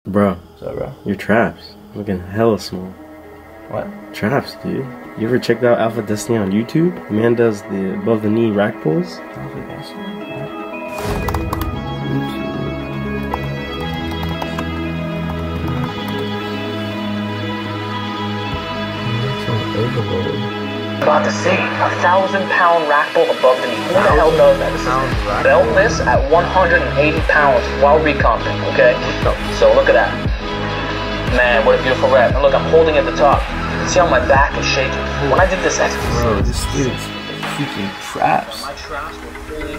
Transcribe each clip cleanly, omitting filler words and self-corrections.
Bro. What's up, bro? Your traps looking hella small. What? Traps, dude. You ever checked out AlphaDestiny on YouTube? The man does the above the knee rack pulls. AlphaDestiny? About to say, 1,000-pound rack pull above the knee. Who the hell knows that? This is beltless at 180 pounds while recomping, okay? So look at that. Man, what a beautiful rep. And look, I'm holding at the top. See how my back is shaking? When I did this exercise. Bro, this dude's freaking traps. My traps were fully...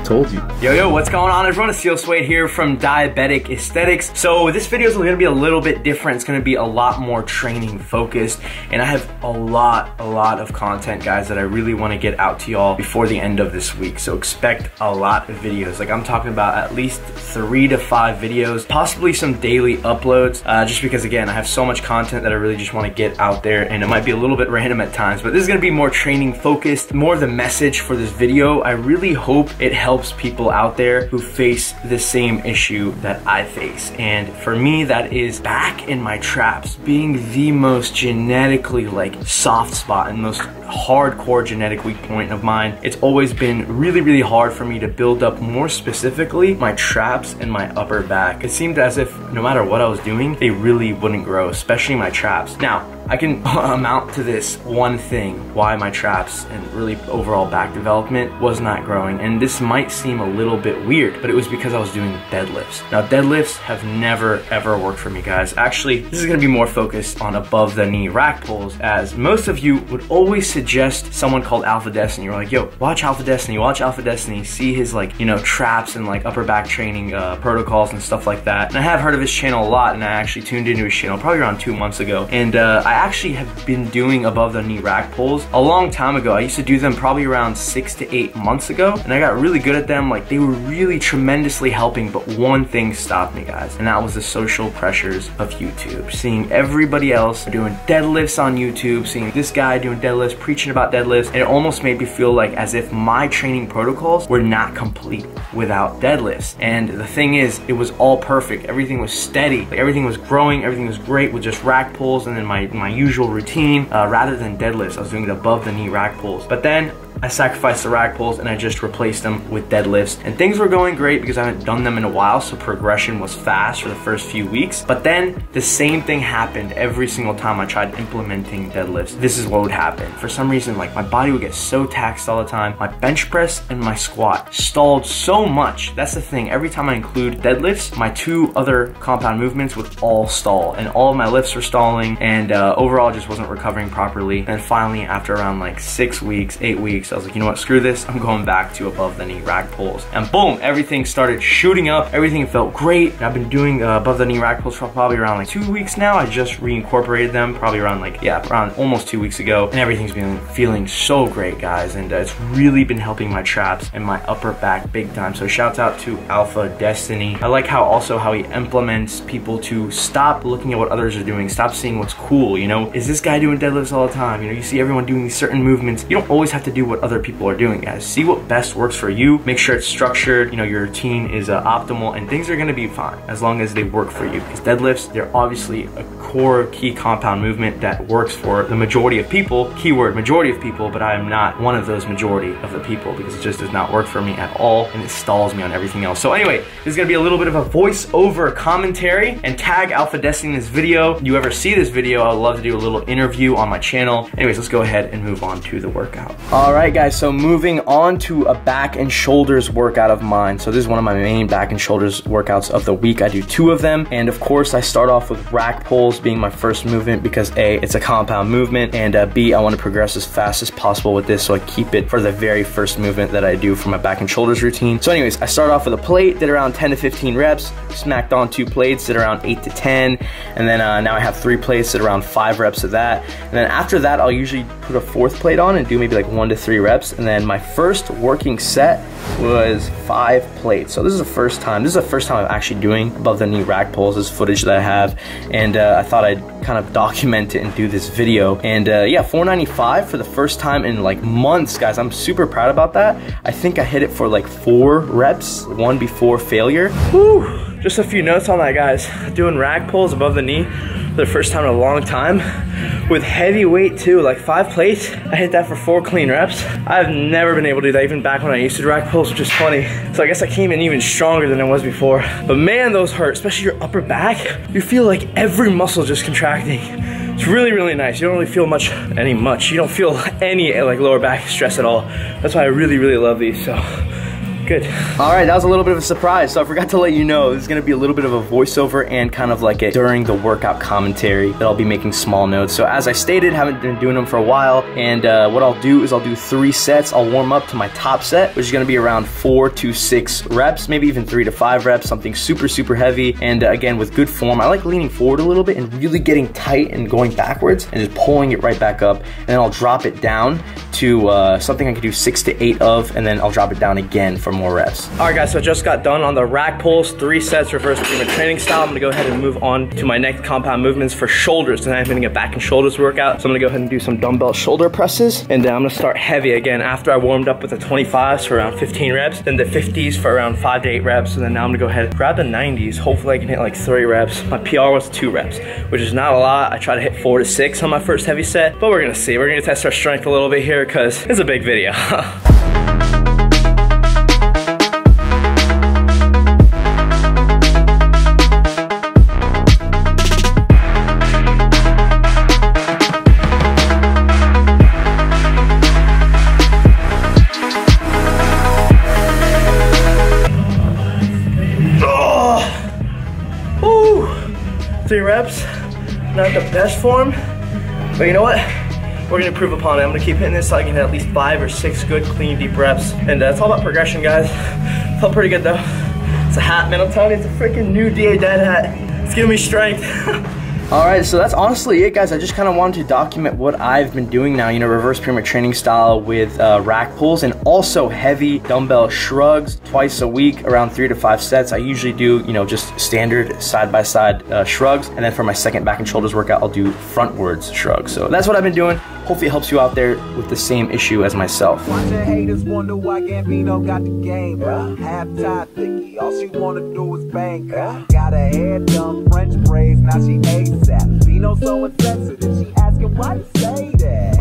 Told you. Yo, what's going on everyone? Aseel Soueid here from Diabetic Aesthetics. So this video is gonna be a little bit different. It's gonna be a lot more training focused, and I have a lot of content, guys, that I really wanna get out to y'all before the end of this week. So expect a lot of videos. Like, I'm talking about at least 3 to 5 videos, possibly some daily uploads, just because, again, I have so much content that I really just wanna get out there, and it might be a little bit random at times, but this is gonna be more training focused, more the message for this video. I really hope it helps people out there who face the same issue that I face. And for me, that is back in my traps being the most genetically soft spot and most hardcore genetic weak point of mine. It's always been really hard for me to build up, more specifically my traps and my upper back. It seemed as if no matter what I was doing, they really wouldn't grow, especially my traps. Now, I can amount to this one thing why my traps and really overall back development was not growing. And this might seem a little bit weird, but it was because I was doing deadlifts. Now, deadlifts have never ever worked for me, guys. Actually, this is gonna be more focused on above the knee rack pulls, as most of you would always suggest someone called AlphaDestiny. You're like, yo, watch AlphaDestiny, see his traps and upper back training protocols and stuff like that. And I have heard of his channel a lot, and I actually tuned into his channel probably around 2 months ago. And I actually have been doing above the knee rack pulls a long time ago. I used to do them probably around 6 to 8 months ago, and I got really good at them. They were really tremendously helping, but one thing stopped me, guys, and that was the social pressures of YouTube. Seeing everybody else doing deadlifts on YouTube, seeing this guy doing deadlifts, preaching about deadlifts, and it almost made me feel like as if my training protocols were not complete without deadlifts. And the thing is, it was all perfect. Everything was steady. Everything was growing. Everything was great with just rack pulls and then my usual routine rather than deadlifts. I was doing it above the knee rack pulls. But then I sacrificed the rack pulls and I just replaced them with deadlifts. And things were going great because I haven't done them in a while, so progression was fast for the first few weeks. But then the same thing happened every single time I tried implementing deadlifts. This is what would happen. For some reason, my body would get so taxed all the time. My bench press and my squat stalled so much. That's the thing. Every time I include deadlifts, my 2 other compound movements would all stall, and all of my lifts were stalling, and overall just wasn't recovering properly. And finally, after around 6 weeks, 8 weeks, I was like, you know what, screw this. I'm going back to above the knee rack pulls. And boom, everything started shooting up. Everything felt great. And I've been doing above the knee rack pulls for probably around 2 weeks now. I just reincorporated them probably around around almost 2 weeks ago. And everything's been feeling so great, guys. And it's really been helping my traps and my upper back big time. So shouts out to AlphaDestiny. I like how he implements people to stop looking at what others are doing. Stop seeing what's cool, you know? Is this guy doing deadlifts all the time? You know, you see everyone doing these certain movements. You don't always have to do what other people are doing, guys. See what best works for you. Make sure it's structured, your routine is optimal, and things are gonna be fine as long as they work for you. Because deadlifts, they're obviously a core key compound movement that works for the majority of people, keyword majority of people, but I am not one of those majority of the people because it just does not work for me at all, and it stalls me on everything else. So anyway, this is gonna be a little bit of a voiceover commentary, and tag AlphaDestiny in this video. If you ever see this video, I would love to do a little interview on my channel. Anyways, let's go ahead and move on to the workout. All right, guys, so moving on to a back and shoulders workout of mine. So this is one of my main back and shoulders workouts of the week. I do 2 of them, and of course I start off with rack pulls being my first movement because A, it's a compound movement, and B, I want to progress as fast as possible with this, so I keep it for the very first movement that I do for my back and shoulders routine. So anyways, I start off with a plate, did around 10 to 15 reps, smacked on 2 plates, did around 8 to 10, and then now I have 3 plates, did around 5 reps of that. And then after that, I'll usually put a 4th plate on and do maybe 1 to 3 reps. And then my first working set was 5 plates. So this is the first time I'm actually doing above the knee rack pulls. This footage that I have, and I thought I'd kind of document it and do this video. And yeah, 495 for the first time in months, guys. I'm super proud about that. I think I hit it for 4 reps, 1 before failure. Whew. Just a few notes on that, guys. Doing rack pulls above the knee for the first time in a long time with heavy weight too, like 5 plates. I hit that for 4 clean reps. I've never been able to do that even back when I used to do rack pulls, which is funny. So I guess I came in even stronger than I was before. But man, those hurt, especially your upper back. You feel like every muscle just contracting. It's really, really nice. You don't really feel much. You don't feel any like lower back stress at all. That's why I really, really love these, so. Good. All right, that was a little bit of a surprise. So I forgot to let you know, this is gonna be a little bit of a voiceover and kind of like a during the workout commentary that I'll be making small notes. So as I stated, haven't been doing them for a while. And what I'll do is I'll do 3 sets. I'll warm up to my top set, which is gonna be around 4 to 6 reps, maybe even 3 to 5 reps, something super, super heavy. And again, with good form, I like leaning forward a little bit and really getting tight and going backwards and just pulling it right back up. And then I'll drop it down to something I can do 6 to 8 of, and then I'll drop it down again for more reps. All right, guys, so I just got done on the rack pulls, 3 sets, reverse pyramid training style. I'm gonna go ahead and move on to my next compound movements for shoulders. Tonight I'm doing a back and shoulders workout. So I'm gonna go ahead and do some dumbbell shoulder presses. And then I'm gonna start heavy again after I warmed up with the 25s for around 15 reps, then the 50s for around 5 to 8 reps. And then now I'm gonna go ahead and grab the 90s. Hopefully I can hit like 3 reps. My PR was 2 reps, which is not a lot. I try to hit 4 to 6 on my first heavy set, but we're gonna see. We're gonna test our strength a little bit here because it's a big video. Ooh, 3 reps, not the best form, but you know what? We're gonna improve upon it. I'm gonna keep hitting this so I can hit at least 5 or 6 good, clean, deep reps. And it's all about progression, guys. Felt pretty good though. It's a hat, man, I'm telling you, it's a freaking new DA Dead hat. It's giving me strength. All right, so that's honestly it, guys. I just kind of wanted to document what I've been doing now, you know, reverse pyramid training style with rack pulls and also heavy dumbbell shrugs twice a week, around 3 to 5 sets. I usually do, you know, just standard side-by-side shrugs. And then for my second back and shoulders workout, I'll do frontwards shrugs. So that's what I've been doing. Hopefully it helps you out there with the same issue as myself. Watch your haters wonder why Gambino got the game, bruh. Half-time thicky, all she wanna do is bang, bruh. Got her hair done, French braids, now she ASAP. Bino so insensitive, she asking why you say that.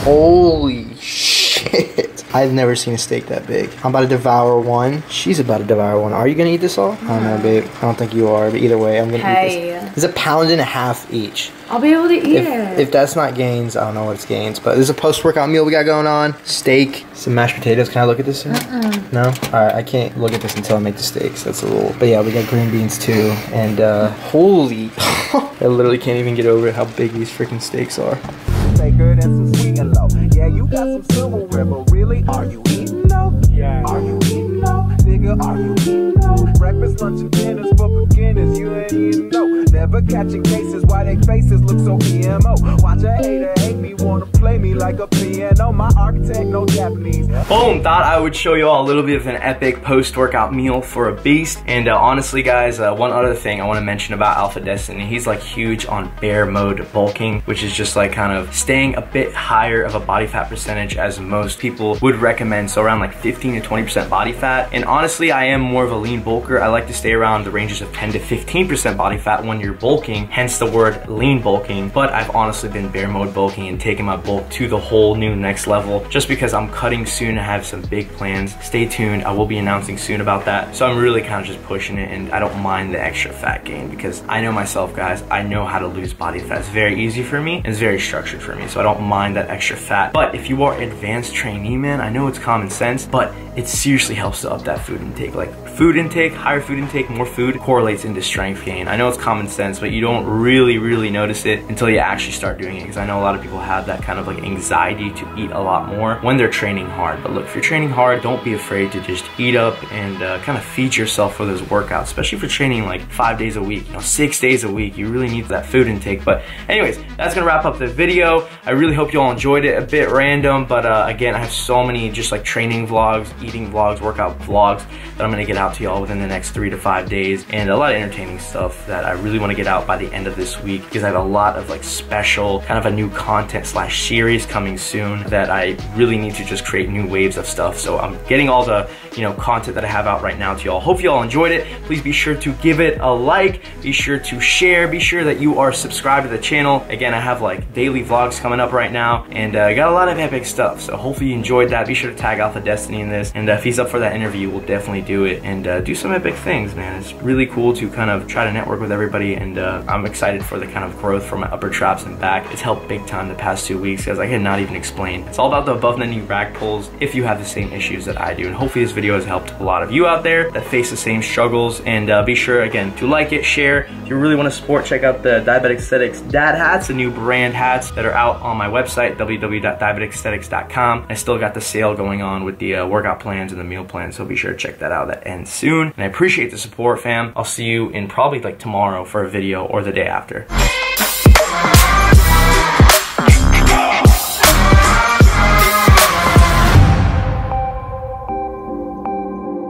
Holy shit. I've never seen a steak that big. I'm about to devour one. She's about to devour one. Are you gonna eat this all? I don't know, babe. I don't think you are, but either way, I'm gonna eat this. It's 1.5 pounds each. I'll be able to eat it. If that's not gains, I don't know what it's gains. But this is a post-workout meal we got going on. Steak, some mashed potatoes. Can I look at this? No? Alright, I can't look at this until I make the steaks. That's a rule. But yeah, we got green beans too. And holy, I literally can't even get over how big these freaking steaks are. Good and some sweet and low. Yeah, you got some silverware, but really, are you eating though? Yeah. Are you eating though? Nigga, are you eating though? Breakfast, lunch, and dinners for beginners, you ain't eating though. Never catching cases, why they faces look so PMO. Watch a hater hate me, wanna play me like a piano. My architect, no Japanese. Boom, thought I would show you all a little bit of an epic post-workout meal for a beast. And honestly, guys, one other thing I want to mention about AlphaDestiny, he's like huge on bear mode bulking, which is just like kind of staying a bit higher of a body fat percentage as most people would recommend. So around like 15 to 20% body fat. And honestly, I am more of a lean bulker. I like to stay around the ranges of 10 to 15% body fat when you're bulking, hence the word lean bulking. But I've honestly been bear mode bulking and taking my bulk to the whole new next level just because I'm cutting soon and have some big plans. Stay tuned, I will be announcing soon about that. So I'm really kind of just pushing it, and I don't mind the extra fat gain because I know myself, guys. I know how to lose body fat. It's very easy for me and it's very structured for me, so I don't mind that extra fat. But if you are advanced trainee, man, I know it's common sense, but it seriously helps to up that food intake. Like food intake, higher food intake, more food correlates into strength gain. I know it's common sense, but you don't really notice it until you actually start doing it, because I know a lot of people have that kind of like anxiety to eat a lot more when they're training hard. But look, if you're training hard, don't be afraid to just eat up and kind of feed yourself for those workouts, especially if you're training like 5 days a week, you know, 6 days a week. You really need that food intake. But anyways, that's gonna wrap up the video. I really hope you all enjoyed it. A bit random, but again, I have so many just like training vlogs, eating vlogs, workout vlogs that I'm gonna get out to y'all within the next 3 to 5 days, and a lot of entertaining stuff that I really wanna get out by the end of this week, because I have a lot of like special, kind of a new content slash series coming soon that I really need to just create new waves of stuff. So I'm getting all the, you know, content that I have out right now to y'all. Hope y'all enjoyed it. Please be sure to give it a like, be sure to share, be sure that you are subscribed to the channel. Again, I have like daily vlogs coming up right now, and I got a lot of epic stuff, so hopefully you enjoyed that. Be sure to tag AlphaDestiny in this, and if he's up for that interview, we'll definitely do it and do some epic things, man. It's really cool to kind of try to network with everybody, and I'm excited for the kind of growth for my upper traps and back. It's helped big time the past 2 weeks, guys. I cannot even explain. It's all about the above the knee rack pulls if you have the same issues that I do, and hopefully this video has helped a lot of you out there that face the same struggles. And be sure again to like it, share. If you really want to support, check out the Diabetic Aesthetics dad hats, the new brand hats that are out on my website, www.diabeticaesthetics.com. I still got the sale going on with the workout plans and the meal plans, so be sure to check that out. That ends soon, and I appreciate the support, fam. I'll see you in probably like tomorrow for a video or the day after.